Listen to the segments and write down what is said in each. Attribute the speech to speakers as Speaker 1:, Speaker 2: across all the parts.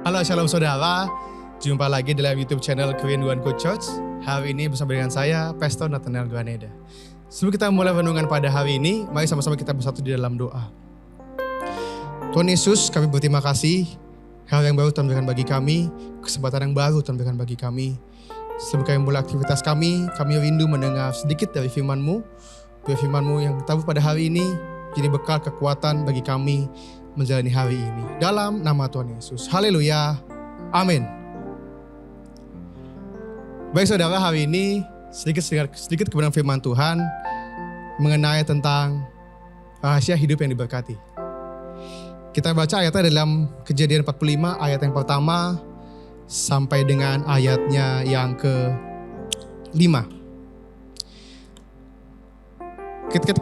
Speaker 1: Halo Shalom Saudara, jumpa lagi dalam YouTube channel Kerinduanku Church. Hari ini bersama dengan saya, Pastor Nathanael Graneda. Sebelum kita mulai renungan pada hari ini, mari sama-sama kita bersatu di dalam doa. Tuhan Yesus, kami berterima kasih, hal yang baru Tuhan berikan bagi kami, kesempatan yang baru Tuhan berikan bagi kami. Sebelum kami mulai aktivitas kami rindu mendengar sedikit dari firman-Mu. Biar firman-Mu yang tahu pada hari ini, jadi bekal kekuatan bagi kami menjalani hari ini. Dalam nama Tuhan Yesus. Haleluya. Amin. Baik saudara, hari ini sedikit kebenaran firman Tuhan mengenai tentang rahasia hidup yang diberkati. Kita baca ayatnya dalam Kejadian 45 ayat yang pertama sampai dengan ayatnya yang ke-5.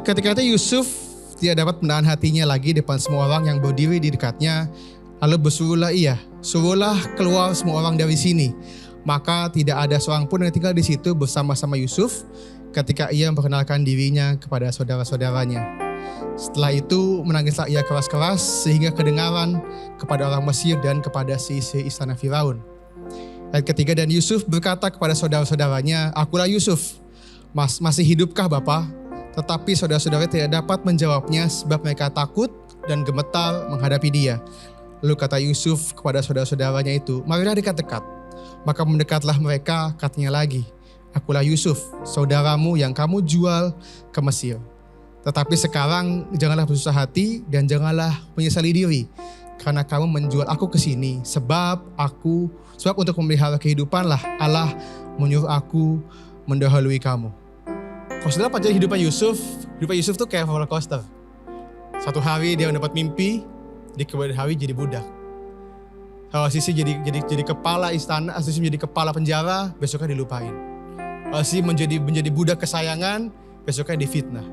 Speaker 1: Ketika itu Yusuf tidak dapat menahan hatinya lagi depan semua orang yang berdiri di dekatnya. Lalu berserulah ia, suruhlah keluar semua orang dari sini. Maka tidak ada seorang pun yang tinggal di situ bersama-sama Yusuf ketika ia memperkenalkan dirinya kepada saudara-saudaranya. Setelah itu menangislah ia keras-keras sehingga kedengaran kepada orang Mesir dan kepada seisi istana Firaun. Ayat ketiga, dan Yusuf berkata kepada saudara-saudaranya, akulah Yusuf, masih hidupkah Bapa? Tetapi saudara-saudara tidak dapat menjawabnya sebab mereka takut dan gemetar menghadapi dia. Lalu kata Yusuf kepada saudara-saudaranya itu, marilah dekat-dekat. Maka mendekatlah mereka, katanya lagi, akulah Yusuf, saudaramu yang kamu jual ke Mesir. Tetapi sekarang janganlah bersusah hati dan janganlah menyesali diri, karena kamu menjual aku ke sini, sebab untuk memelihara kehidupanlah Allah menyuruh aku mendahului kamu. Kalau saudara pacar hidupnya Yusuf tuh kayak roller coaster. Satu hari dia mendapat mimpi, di kemudian hari jadi budak. Kalau sisi jadi kepala istana, sisi menjadi kepala penjara, besoknya dilupain. Kalau sisi menjadi budak kesayangan, besoknya difitnah.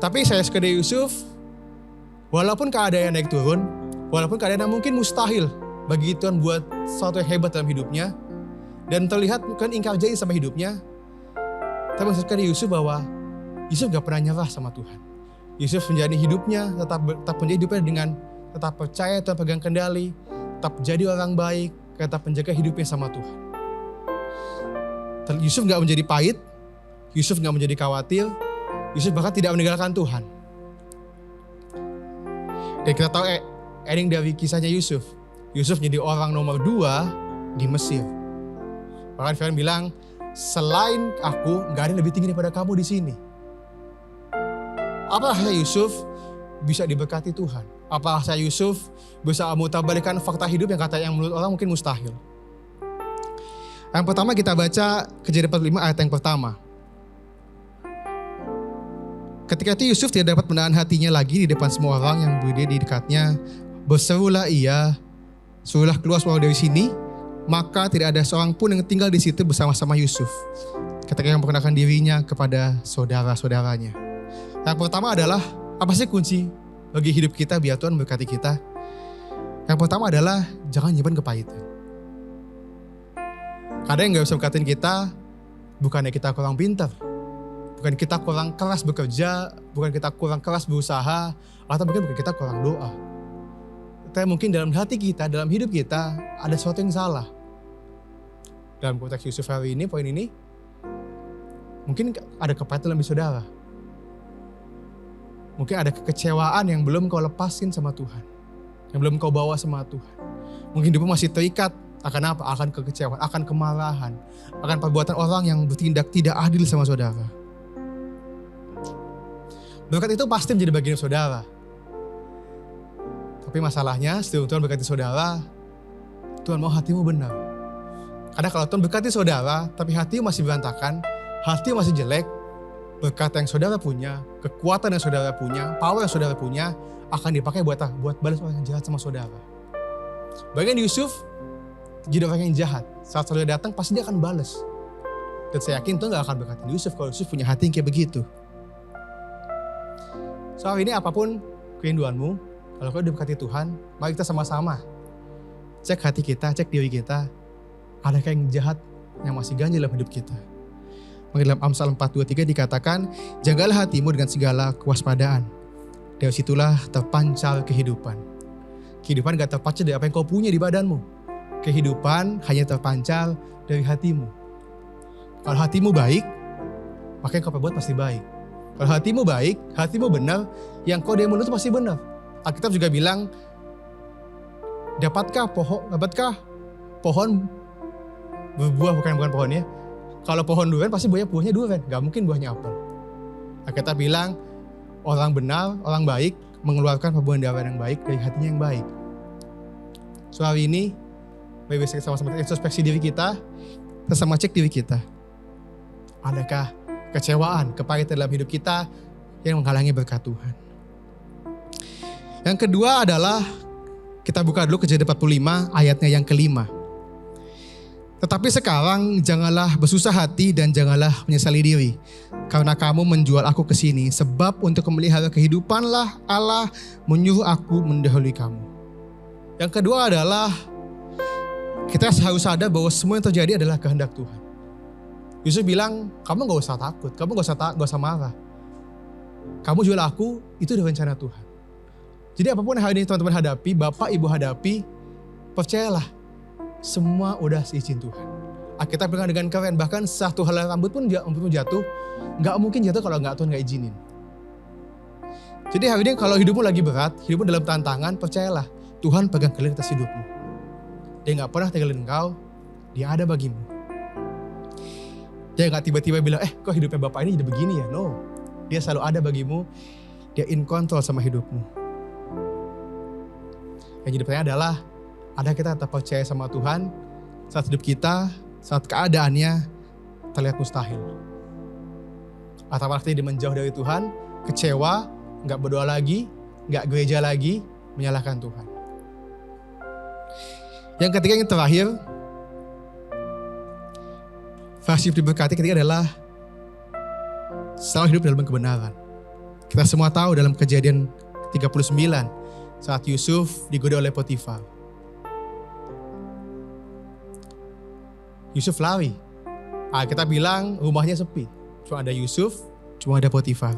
Speaker 1: Tapi saya suka dari Yusuf, walaupun keadaan naik turun, walaupun keadaan yang mungkin mustahil bagi Tuhan buat sesuatu yang hebat dalam hidupnya, dan terlihat kan ingkar janji sama hidupnya, tapi maksudkan di Yusuf bahwa Yusuf gak pernah nyerah sama Tuhan. Yusuf menjalani hidupnya, tetap menjadi hidupnya dengan tetap percaya Tuhan pegang kendali, tetap jadi orang baik, tetap menjaga hidupnya sama Tuhan. Yusuf gak menjadi pahit, Yusuf gak menjadi khawatir, Yusuf bahkan tidak meninggalkan Tuhan. Dan kita tahu ending dari kisahnya Yusuf. Yusuf menjadi orang nomor 2 di Mesir. Bahkan Firman bilang, selain aku, gak ada yang lebih tinggi daripada kamu di sini. Apa rahasia Yusuf bisa diberkati Tuhan? Apa rahasia Yusuf bisa memutarbalikkan fakta hidup yang menurut orang mungkin mustahil? Yang pertama kita baca Kejadian 45 ayat yang pertama. Ketika itu Yusuf tidak dapat menahan hatinya lagi di depan semua orang yang berdiri di dekatnya. Berserulah ia, suruhlah keluar semua dari sini. Maka tidak ada seorang pun yang tinggal di situ bersama-sama Yusuf ketika yang memperkenalkan dirinya kepada saudara-saudaranya. Yang pertama adalah, apa sih kunci bagi hidup kita biar Tuhan memberkati kita? Yang pertama adalah, jangan nyimpan kepahitan. Kadang yang gak bisa berkatin kita, bukannya kita kurang pintar, bukan kita kurang keras bekerja, bukan kita kurang keras berusaha, atau bukan kita kurang doa. Tapi mungkin dalam hati kita, dalam hidup kita, ada sesuatu yang salah. Dalam konteks Yusuf hari ini, poin ini, mungkin ada kepahitan dalam diri saudara. Mungkin ada kekecewaan yang belum kau lepasin sama Tuhan. Yang belum kau bawa sama Tuhan. Mungkin hidupmu masih terikat akan apa? Akan kekecewaan, akan kemarahan, akan perbuatan orang yang bertindak tidak adil sama saudara. Berkat itu pasti menjadi bagian saudara. Tapi masalahnya, setelah Tuhan berkati saudara, Tuhan mau hatimu benar. Karena kalau Tuhan berkati saudara, tapi hatimu masih berantakan, hatimu masih jelek, berkat yang saudara punya, kekuatan yang saudara punya, power yang saudara punya, akan dipakai buat balas orang yang jahat sama saudara. Bagian Yusuf, jadi orang yang jahat. Saat saudara datang, pasti dia akan balas. Dan saya yakin Tuhan gak akan berkati Yusuf kalau Yusuf punya hati yang kayak begitu. So hari ini apapun kerinduanmu, kalau kau diberkati Tuhan, mari kita sama-sama cek hati kita, cek diri kita. Adakah yang jahat yang masih ganjil dalam hidup kita? Dalam Amsal 4:23 dikatakan, jagalah hatimu dengan segala kewaspadaan. Dari situlah terpancar kehidupan. Kehidupan gak terpancar dari apa yang kau punya di badanmu. Kehidupan hanya terpancar dari hatimu. Kalau hatimu baik, maka yang kau perbuat pasti baik. Kalau hatimu baik, hatimu benar, yang kau dari mulut itu pasti benar. Alkitab juga bilang, dapatkah pohon berbuah, bukan pohonnya. Kalau pohon durian pasti buahnya durian, gak mungkin buahnya apel. Alkitab bilang, orang benar, orang baik, mengeluarkan perbuatan yang baik dari hatinya yang baik. So hari ini, mari kita sama-sama introspeksi diri kita sama cek diri kita. Adakah kecewaan, kepahitan dalam hidup kita yang menghalangi berkat Tuhan? Yang kedua adalah, kita buka dulu Kejadian 45 ayatnya yang kelima. Tetapi sekarang janganlah bersusah hati dan janganlah menyesali diri, karena kamu menjual aku ke sini, sebab untuk memelihara kehidupanlah Allah menyuruh aku mendahului kamu. Yang kedua adalah, kita harus sadar bahwa semua yang terjadi adalah kehendak Tuhan. Yusuf bilang, kamu gak usah takut, kamu gak usah marah. Kamu jual aku, itu udah rencana Tuhan. Jadi apapun hal ini teman-teman hadapi, bapak ibu hadapi, percayalah, semua udah seizin Tuhan. Alkitab bilang dengan keren, bahkan satu helai rambut pun jatuh, gak mungkin jatuh kalau Tuhan gak izinin. Jadi hari ini kalau hidupmu lagi berat, hidupmu dalam tantangan, percayalah, Tuhan pegang kendali atas hidupmu. Dia gak pernah tinggalin engkau, dia ada bagimu. Dia gak tiba-tiba bilang, kok hidupnya bapak ini jadi begini ya? No, dia selalu ada bagimu, dia in control sama hidupmu. Yang jadi pertanyaan adalah, ada kita tetap percaya sama Tuhan saat hidup kita, saat keadaannya terlihat mustahil. Atau waktu dia menjauh dari Tuhan, kecewa, gak berdoa lagi, gak gereja lagi, menyalahkan Tuhan. Yang ketiga, yang terakhir, versi diberkati ketiga adalah selalu hidup dalam kebenaran. Kita semua tahu dalam Kejadian 39 saat Yusuf digoda oleh Potifar. Yusuf lari. Kita bilang rumahnya sepi. Cuma ada Yusuf, cuma ada Potifar.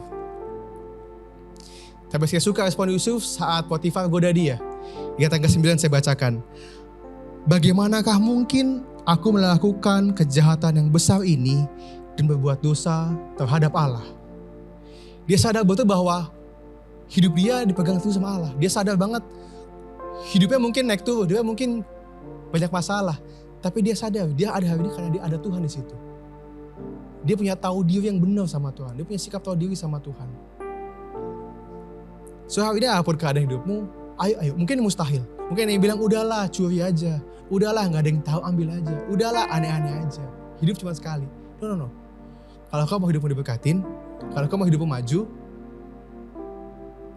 Speaker 1: Tapi saya suka respon Yusuf saat Potifar goda dia. Ayat tanggal 9 saya bacakan. Bagaimanakah mungkin aku melakukan kejahatan yang besar ini dan berbuat dosa terhadap Allah? Dia sadar betul bahwa hidup dia dipegang terus sama Allah. Dia sadar banget hidupnya mungkin naik turun, dia mungkin banyak masalah. Tapi dia sadar dia ada hari ini karena dia ada Tuhan di situ. Dia punya tahu diri yang benar sama Tuhan. Dia punya sikap tahu diri sama Tuhan. So hari ini apapun keadaan hidupmu, ayo. Mungkin mustahil. Mungkin yang bilang udahlah curi aja. Udahlah gak ada yang tahu ambil aja. Udahlah aneh-aneh aja. Hidup cuma sekali. No. Kalau kau mau hidupmu diberkatin, kalau kau mau hidupmu maju,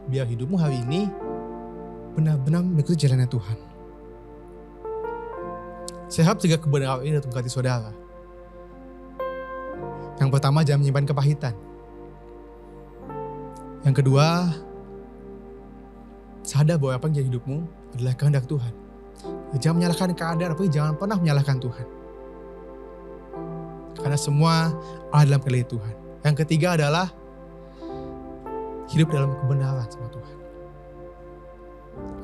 Speaker 1: biar hidupmu hari ini benar-benar mengikuti jalannya Tuhan. Saya harap 3 kebenaran ini datang memberkati saudara. Yang pertama, jangan menyimpan kepahitan. Yang kedua, sadar bahwa apa yang jadi hidupmu adalah kehendak Tuhan. Jangan menyalahkan keadaan, tapi jangan pernah menyalahkan Tuhan. Karena semua ada dalam kendali Tuhan. Yang ketiga adalah hidup dalam kebenaran sama Tuhan.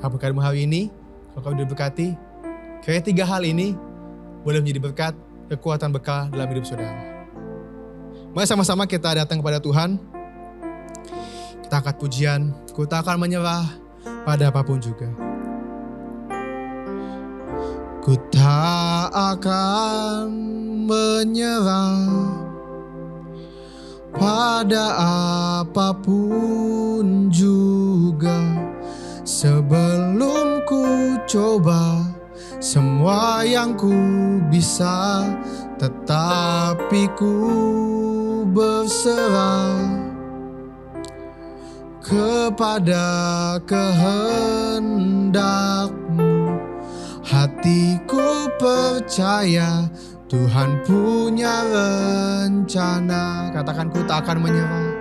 Speaker 1: Apa kamu hari ini, kalau kamu diberkati, ketiga hal ini boleh menjadi berkat, kekuatan bekal dalam hidup saudara. Mari sama-sama kita datang kepada Tuhan. Kita angkat pujian, kita akan menyerah pada apapun juga. Ku tak akan menyerah pada apapun juga, sebelum ku coba semua yang ku bisa, tetapi ku berserah kepada kehendak-Mu. Hatiku percaya Tuhan punya rencana. Katakan, ku tak akan menyerah.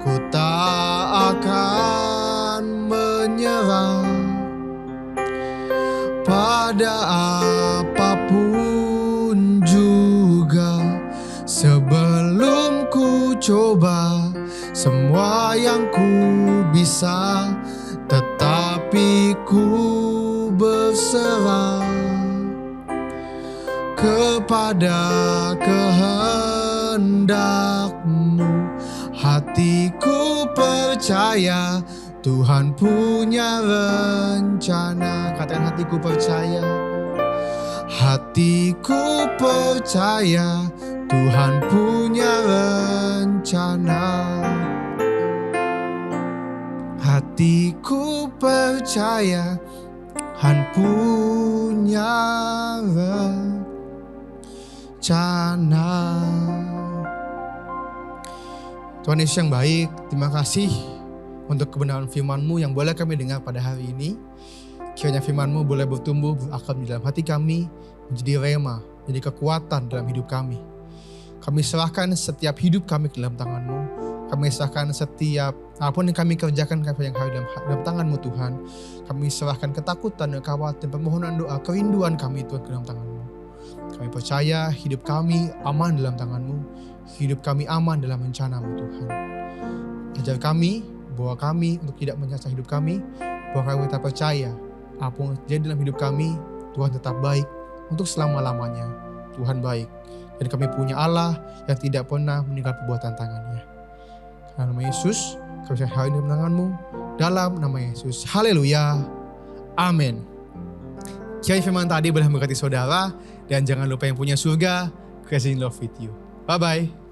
Speaker 1: Ku tak akan menyerah pada apapun juga, sebelum ku coba semua yang ku bisa, tetapi ku berserah kepada kehendak-Mu. Hatiku percaya Tuhan punya rencana. Katakan, hatiku percaya. Hatiku percaya Tuhan punya rencana. Hatiku percaya Tuhan punya rencana. Tuhan Yesus yang baik, terima kasih untuk kebenaran firman-Mu yang boleh kami dengar pada hari ini. Kiranya firman-Mu boleh bertumbuh, berakar di dalam hati kami, menjadi rema, menjadi kekuatan dalam hidup kami. Kami serahkan setiap hidup kami ke dalam tangan-Mu. Kami serahkan setiap apapun yang kami kerjakan yang hari dalam tangan-Mu Tuhan. Kami serahkan ketakutan, kekhawatiran, permohonan doa, kerinduan kami Tuhan ke dalam tangan-Mu. Kami percaya hidup kami aman dalam tangan-Mu. Hidup kami aman dalam rencana-Mu Tuhan. Ajar kami, bawa kami untuk tidak menyasar hidup kami. Bahwa kami tetap percaya apa yang terjadi dalam hidup kami, Tuhan tetap baik untuk selama-lamanya. Tuhan baik. Dan kami punya Allah yang tidak pernah meninggal perbuatan tangannya. Dalam nama Yesus, kami serahkan hari ini dalam tangan-Mu. Dalam nama Yesus. Haleluya. Amin. Kiranya firman tadi boleh memberkati saudara. Dan jangan lupa yang punya surga, Christ in love with you. Bye-bye.